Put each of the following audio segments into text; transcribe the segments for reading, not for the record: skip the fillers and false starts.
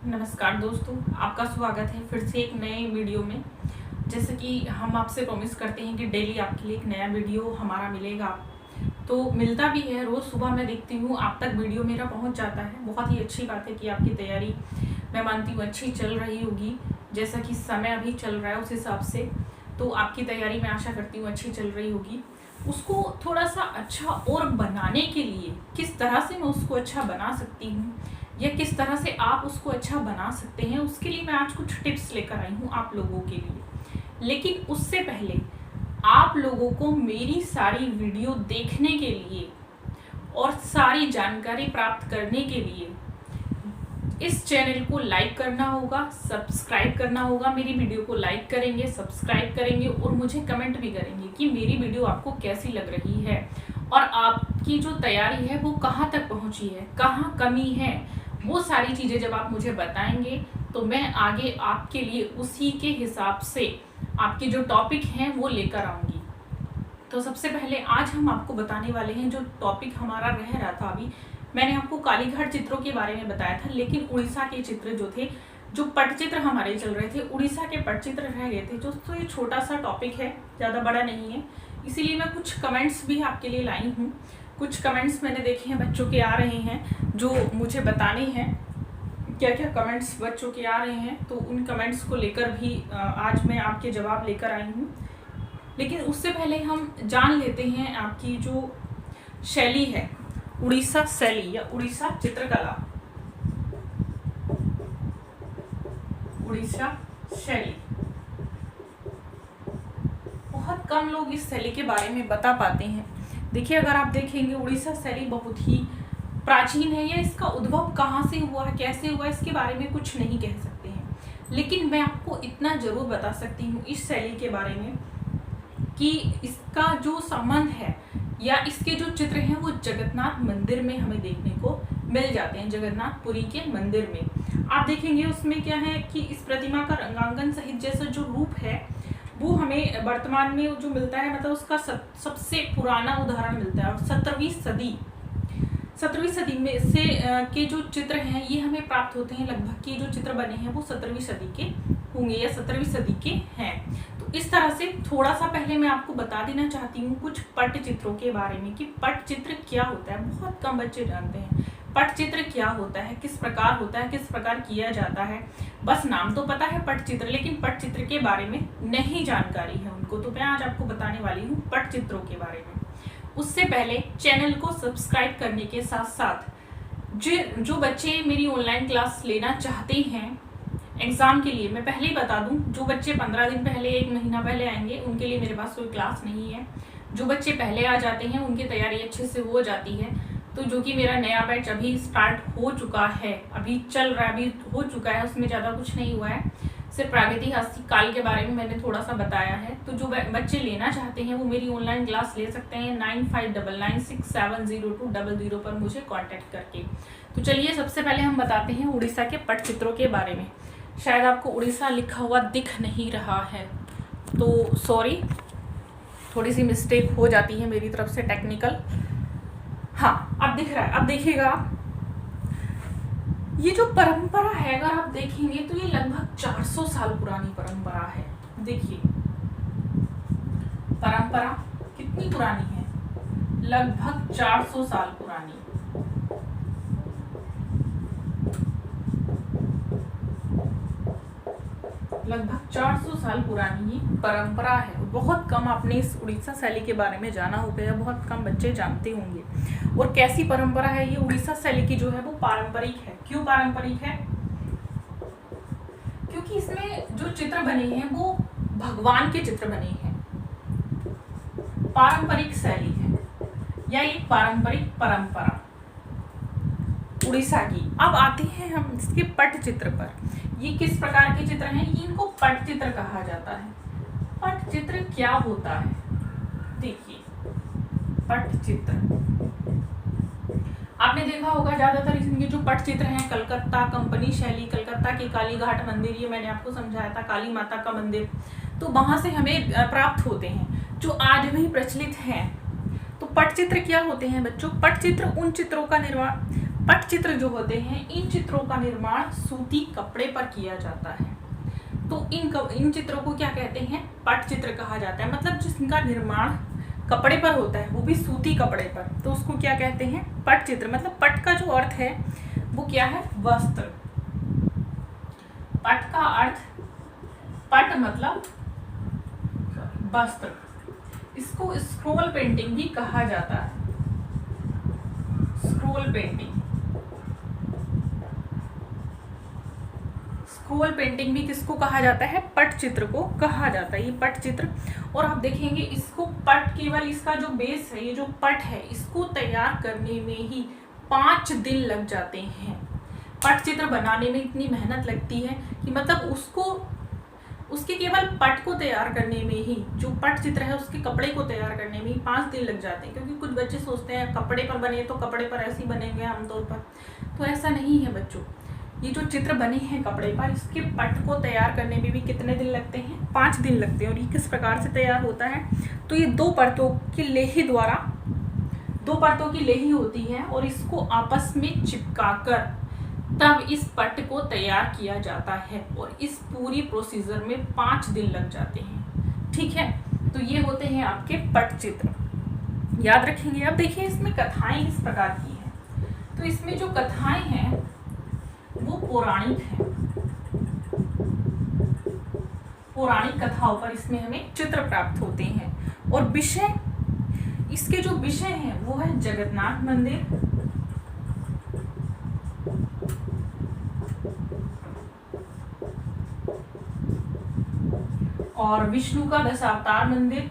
नमस्कार दोस्तों, आपका स्वागत है फिर से एक नए वीडियो में। जैसे कि हम आपसे प्रॉमिस करते हैं कि डेली आपके लिए एक नया वीडियो हमारा मिलेगा, तो मिलता भी है। रोज़ सुबह मैं देखती हूँ आप तक वीडियो मेरा पहुँच जाता है। बहुत ही अच्छी बात है कि आपकी तैयारी मैं मानती हूँ अच्छी चल रही होगी। जैसा कि समय अभी चल रहा है उस हिसाब से तो आपकी तैयारी मैं आशा करती हूँ अच्छी चल रही होगी। उसको थोड़ा सा अच्छा और बनाने के लिए किस तरह से मैं उसको अच्छा बना सकती हूँ या किस तरह से आप उसको अच्छा बना सकते हैं, उसके लिए मैं आज कुछ टिप्स लेकर आई हूँ आप लोगों के लिए। लेकिन उससे पहले आप लोगों को मेरी सारी वीडियो देखने के लिए और सारी जानकारी प्राप्त करने के लिए इस चैनल को लाइक करना होगा, सब्सक्राइब करना होगा। मेरी वीडियो को लाइक करेंगे, सब्सक्राइब करेंगे और मुझे कमेंट भी करेंगे कि मेरी वीडियो आपको कैसी लग रही है और आपकी जो तैयारी है वो कहाँ तक पहुँची है, कहाँ कमी है। वो सारी चीज़ें जब आप मुझे बताएंगे तो मैं आगे आपके लिए उसी के हिसाब से आपके जो टॉपिक हैं वो लेकर आऊँगी। तो सबसे पहले आज हम आपको बताने वाले हैं, जो टॉपिक हमारा रह रहा था अभी, मैंने आपको कालीघाट चित्रों के बारे में बताया था, लेकिन उड़ीसा के चित्र जो थे, जो पटचित्र हमारे चल रहे थे, उड़ीसा के पटचित्र रह गए थे। दोस्तों ये छोटा सा टॉपिक है, ज़्यादा बड़ा नहीं है, इसीलिए मैं कुछ कमेंट्स भी आपके लिए लाई हूँ। कुछ कमेंट्स मैंने देखे हैं बच्चों के आ रहे हैं जो मुझे बताने हैं क्या क्या कमेंट्स बच्चों के आ रहे हैं, तो उन कमेंट्स को लेकर भी आज मैं आपके जवाब लेकर आई हूँ। लेकिन उससे पहले हम जान लेते हैं आपकी जो शैली है, उड़ीसा शैली या उड़ीसा चित्रकला, उड़ीसा शैली। बहुत कम लोग इस शैली के बारे में बता पाते हैं। देखिए, अगर आप देखेंगे उड़ीसा शैली बहुत ही प्राचीन है, या इसका उद्भव कहाँ से हुआ है, कैसे हुआ, इसके बारे में कुछ नहीं कह सकते हैं। लेकिन मैं आपको इतना जरूर बता सकती हूँ इस शैली के बारे में कि इसका जो संबंध है या इसके जो चित्र हैं वो जगन्नाथ मंदिर में हमें देखने को मिल जाते हैं। जगन्नाथपुरी के मंदिर में आप देखेंगे उसमें क्या है कि इस प्रतिमा का रंगांकन सहित जैसा जो रूप है वो हमें वर्तमान में जो मिलता है, मतलब उसका सबसे पुराना उदाहरण मिलता है। और 17वीं सदी में से के जो चित्र हैं ये हमें प्राप्त होते हैं। लगभग के जो चित्र बने हैं वो 17वीं सदी के होंगे या 17वीं सदी के हैं। तो इस तरह से थोड़ा सा पहले मैं आपको बता देना चाहती हूँ कुछ पटचित्रों के बारे में कि पटचित्र क्या होता है। बहुत कम बच्चे जानते हैं पटचित्र क्या होता है, किस प्रकार होता है, किस प्रकार किया जाता है। बस नाम तो पता है पटचित्र, लेकिन पटचित्र के बारे में नहीं जानकारी है उनको। तो मैं आज आपको बताने वाली हूँ पटचित्रों के बारे में। उससे पहले चैनल को सब्सक्राइब करने के साथ साथ जो बच्चे मेरी ऑनलाइन क्लास लेना चाहते हैं एग्ज़ाम के लिए, मैं पहले ही बता दूं, जो बच्चे 15 दिन पहले, 1 महीना पहले आएंगे उनके लिए मेरे पास कोई क्लास नहीं है। जो बच्चे पहले आ जाते हैं उनकी तैयारी अच्छे से हो जाती है। तो जो कि मेरा नया बैच अभी स्टार्ट हो चुका है, अभी चल रहा है, अभी हो चुका है, उसमें ज़्यादा कुछ नहीं हुआ है, सिर्फ प्रागैतिहासिक काल के बारे में मैंने थोड़ा सा बताया है। तो जो बच्चे लेना चाहते हैं वो मेरी ऑनलाइन क्लास ले सकते हैं 9599670200 पर मुझे कांटेक्ट करके। तो चलिए सबसे पहले हम बताते हैं उड़ीसा के पटचित्रों के बारे में। शायद आपको उड़ीसा लिखा हुआ दिख नहीं रहा है, तो सॉरी, थोड़ी सी मिस्टेक हो जाती है मेरी तरफ से, टेक्निकल। हाँ, अब दिख रहा है। अब देखिएगा, ये जो परंपरा है अगर आप देखेंगे तो ये लगभग 400 साल पुरानी परंपरा है। देखिए परंपरा कितनी पुरानी है, लगभग 400 साल पुरानी। लगभग 400 साल पुरानी ये परंपरा है। बहुत कम आपने इस उड़ीसा शैली के बारे में जाना होगा या बहुत कम बच्चे जानते होंगे। और कैसी परंपरा है ये उड़ीसा शैली की जो है वो पारंपरिक है। क्यों पारंपरिक है? क्योंकि इसमें जो चित्र बने हैं वो भगवान के चित्र बने हैं। पारंपरिक शैली है या एक पारंपरिक परंपरा उड़ीसा की। अब आते हैं हम इसके पटचित्र पर। ये किस प्रकार के चित्र हैं? इनको पटचित्र कहा जाता है। पटचित्र क्या होता है? देखिए, पटचित्र आपने देखा होगा ज्यादातर इनके जो पटचित्र हैं, कलकत्ता कंपनी शैली, कलकत्ता के कालीघाट मंदिर, ये मैंने आपको समझाया था, काली माता का मंदिर, तो वहां से हमें प्राप्त होते हैं जो आज भी प्रचलित हैं। तो पटचित्र क्या होते हैं बच्चों? पटचित्र उन चित्रों का निर्माण पटचित्र जो होते हैं, इन चित्रों का निर्माण सूती कपड़े पर किया जाता है। तो इन चित्रों को क्या कहते हैं? पटचित्र कहा जाता है। मतलब जिसका निर्माण कपड़े पर होता है, वो भी सूती कपड़े पर, तो उसको क्या कहते हैं? पटचित्र। मतलब पट का जो अर्थ है वो क्या है? वस्त्र। पट का अर्थ, पट मतलब वस्त्र। इसको स्क्रोल पेंटिंग भी कहा जाता है। स्क्रोल पेंटिंग, स्क्रोल पेंटिंग भी किसको कहा जाता है? पटचित्र को कहा जाता है। ये पटचित्र, और आप देखेंगे इसको पट, केवल इसका जो बेस है, ये जो पट है, इसको तैयार करने में ही 5 दिन लग जाते हैं। पटचित्र बनाने में इतनी मेहनत लगती है कि मतलब उसके केवल पट को तैयार करने में ही, जो पटचित्र है उसके कपड़े को तैयार करने में ही 5 दिन लग जाते हैं। क्योंकि कुछ बच्चे सोचते हैं कपड़े पर बने तो कपड़े पर ऐसे ही बनेंगे आमतौर पर, तो ऐसा नहीं है बच्चों। ये जो चित्र बने हैं कपड़े पर, इसके पट को तैयार करने में भी कितने दिन लगते हैं? 5 दिन लगते हैं। और ये किस प्रकार से तैयार होता है? तो ये 2 परतों की लेही द्वारा, 2 परतों की लेही होती है और इसको आपस में चिपकाकर तब इस पट को तैयार किया जाता है, और इस पूरी प्रोसीजर में 5 दिन लग जाते हैं। ठीक है, तो ये होते हैं आपके पटचित्र, याद रखेंगे। अब देखिए इसमें कथाएं किस प्रकार की हैं। तो इसमें जो कथाएं हैं वो पौराणिक हैं। पौराणिक कथाओं पर इसमें हमें चित्र प्राप्त होते हैं। और विषय, इसके जो विषय हैं वो है जगन्नाथ मंदिर, और विष्णु का दशावतार मंदिर,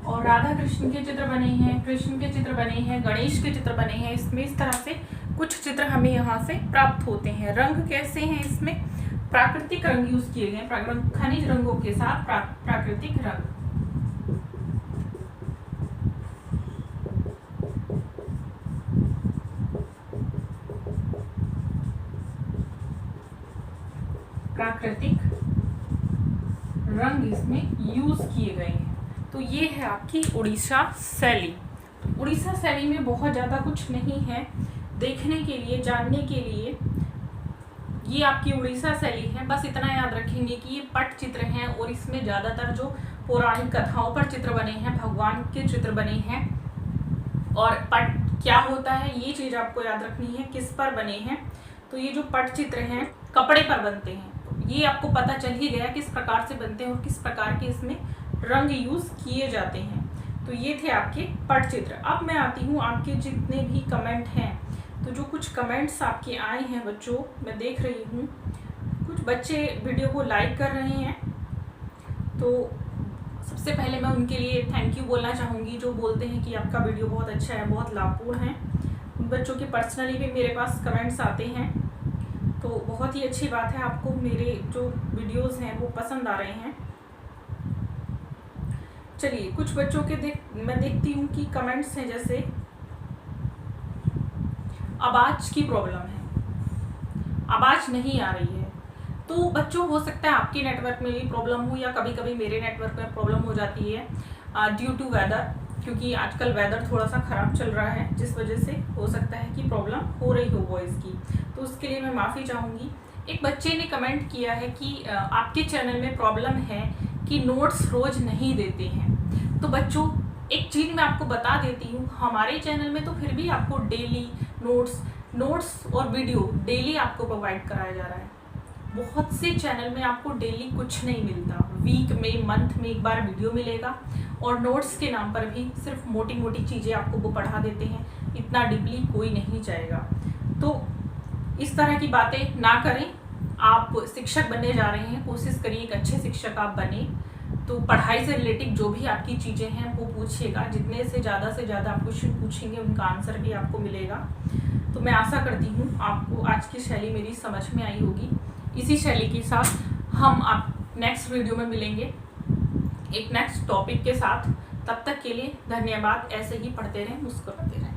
और राधा कृष्ण के चित्र बने हैं, कृष्ण के चित्र बने हैं, गणेश के चित्र बने हैं। इसमें इस तरह से कुछ चित्र हमें यहाँ से प्राप्त होते हैं। रंग कैसे हैं? इसमें प्राकृतिक रंग यूज किए गए, खनिज रंगों के साथ प्राकृतिक रंग। प्राकृतिक रंग इसमें यूज किए गए हैं। तो ये है आपकी उड़ीसा शैली। उड़ीसा शैली में बहुत ज़्यादा कुछ नहीं है देखने के लिए, जानने के लिए। ये आपकी उड़ीसा शैली है। बस इतना याद रखेंगे कि ये पटचित्र हैं और इसमें ज़्यादातर जो पौराणिक कथाओं पर चित्र बने हैं, भगवान के चित्र बने हैं। और पट क्या होता है ये चीज़ आपको याद रखनी है, किस पर बने हैं। तो ये जो पटचित्र हैं कपड़े पर बनते हैं। ये आपको पता चल ही गया किस प्रकार से बनते हैं और किस प्रकार के इसमें रंग यूज किए जाते हैं। तो ये थे आपके पटचित्र। अब मैं आती हूँ आपके जितने भी कमेंट हैं। तो जो कुछ कमेंट्स आपके आए हैं बच्चों, मैं देख रही हूँ कुछ बच्चे वीडियो को लाइक कर रहे हैं। तो सबसे पहले मैं उनके लिए थैंक यू बोलना चाहूँगी, जो बोलते हैं कि आपका वीडियो बहुत अच्छा है, बहुत लाभपूर्ण है। उन बच्चों के पर्सनली भी मेरे पास कमेंट्स आते हैं, तो बहुत ही अच्छी बात है, आपको मेरे जो वीडियोस हैं वो पसंद आ रहे हैं। चलिए कुछ बच्चों के मैं देखती हूँ कि कमेंट्स हैं, जैसे आवाज़ की प्रॉब्लम है, आवाज़ नहीं आ रही है। तो बच्चों हो सकता है आपके नेटवर्क में भी प्रॉब्लम हो, या कभी कभी मेरे नेटवर्क में प्रॉब्लम हो जाती है ड्यू टू वेदर, क्योंकि आजकल वेदर थोड़ा सा ख़राब चल रहा है, जिस वजह से हो सकता है कि प्रॉब्लम हो रही हो वॉइस की। तो उसके लिए मैं माफ़ी चाहूँगी। एक बच्चे ने कमेंट किया है कि आपके चैनल में प्रॉब्लम है कि नोट्स रोज़ नहीं देते हैं। तो बच्चों एक चीज़ मैं आपको बता देती हूँ, हमारे चैनल में तो फिर भी आपको डेली नोट्स और वीडियो डेली आपको प्रोवाइड कराया जा रहा है। बहुत से चैनल में आपको डेली कुछ नहीं मिलता, वीक में मंथ में एक बार वीडियो मिलेगा, और नोट्स के नाम पर भी सिर्फ मोटी मोटी चीज़ें आपको वो पढ़ा देते हैं, इतना डीपली कोई नहीं जाएगा। तो इस तरह की बातें ना करें। आप शिक्षक बनने जा रहे हैं, कोशिश करिए एक अच्छे शिक्षक आप बने। तो पढ़ाई से रिलेटेड जो भी आपकी चीज़ें हैं वो पूछिएगा, जितने से ज़्यादा आप क्वेश्चन पूछेंगे उनका आंसर भी आपको मिलेगा। तो मैं आशा करती हूँ आपको आज की शैली मेरी समझ में आई होगी। इसी शैली के साथ हम आप नेक्स्ट वीडियो में मिलेंगे एक नेक्स्ट टॉपिक के साथ। तब तक के लिए धन्यवाद। ऐसे ही पढ़ते रहें, मुस्कुराते रहें।